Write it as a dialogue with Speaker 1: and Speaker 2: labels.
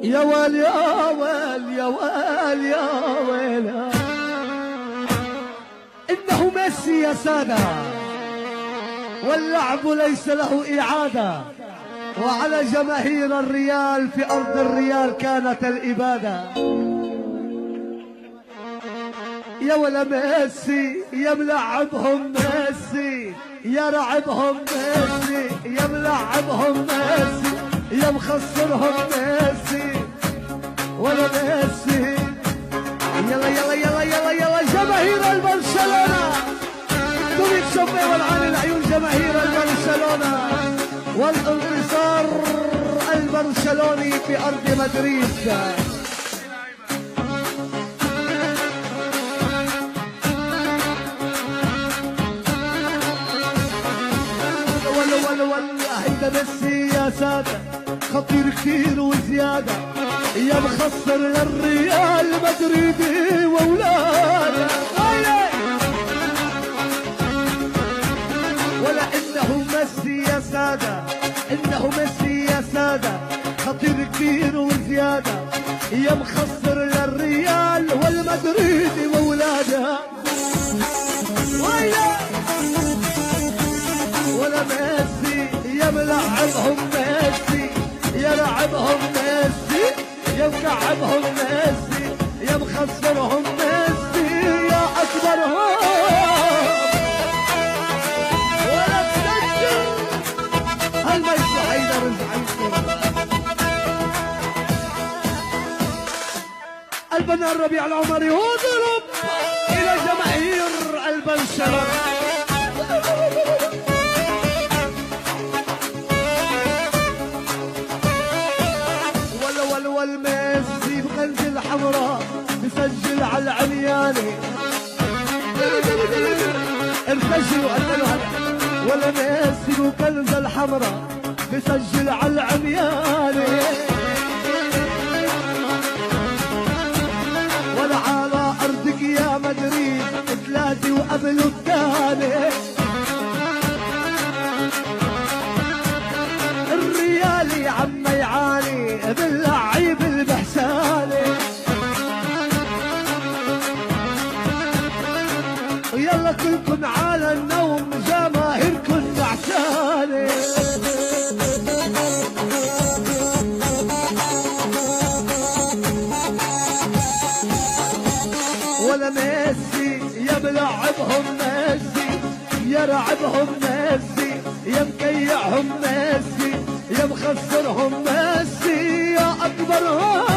Speaker 1: يا ويل يا ويل يا ويل يا ويل، إنه ميسي يا سادة، واللعب ليس له إعادة، وعلى جماهير الريال في أرض الريال كانت الإبادة. يا ولا ميسي يا ملعبهم ميسي، يا رعبهم ميسي، يا ملعبهم ميسي، يا مخسرهم ميسي، ولا ميسي. يلا يلا يلا يلا يلا جماهير البرشلونة، تريد شوفي والعين العيون جماهير البرشلونة، والانتصار البرشلوني في أرض مدريد. ولا هيدا ميسي يا سادة، خطير كتير وزيادة، يا مخسر للريال مدريدي وولاده. ولا إنه ميسي يا سادة، إنه ميسي يا سادة، خطير كتير وزيادة، يا مخسر للريال والمدريدي وولاده. ولا ميسي يا ملعبهم ميسي، يا لعبهم ميسي، يا مكعبهم ميسي، يا مخسرهم ميسي، يا أكبرهم. ولا تسجل هالميسي حيدر البنا الربيع العمري وضرب إلى جماهير البرشلونة. والميسي بغنز الحمراء بسجل على العمياني، ارتجلوا قتلوا هلا. ولا ميسي بغنز الحمراء بسجل على العمياني، ولا على ارضك يا مدريد ثلاثي وقبله الثاني. الريال يا عم يعاني باللعيب البحساني، ويلا كلكن على النوم جماهيركن نعساني. ولا ميسي يا ملعبهم ميسي، يا رعبهم ميسي، يا مكيعهم ميسي، يا مخسرهم ميسي، يا أكبرهم.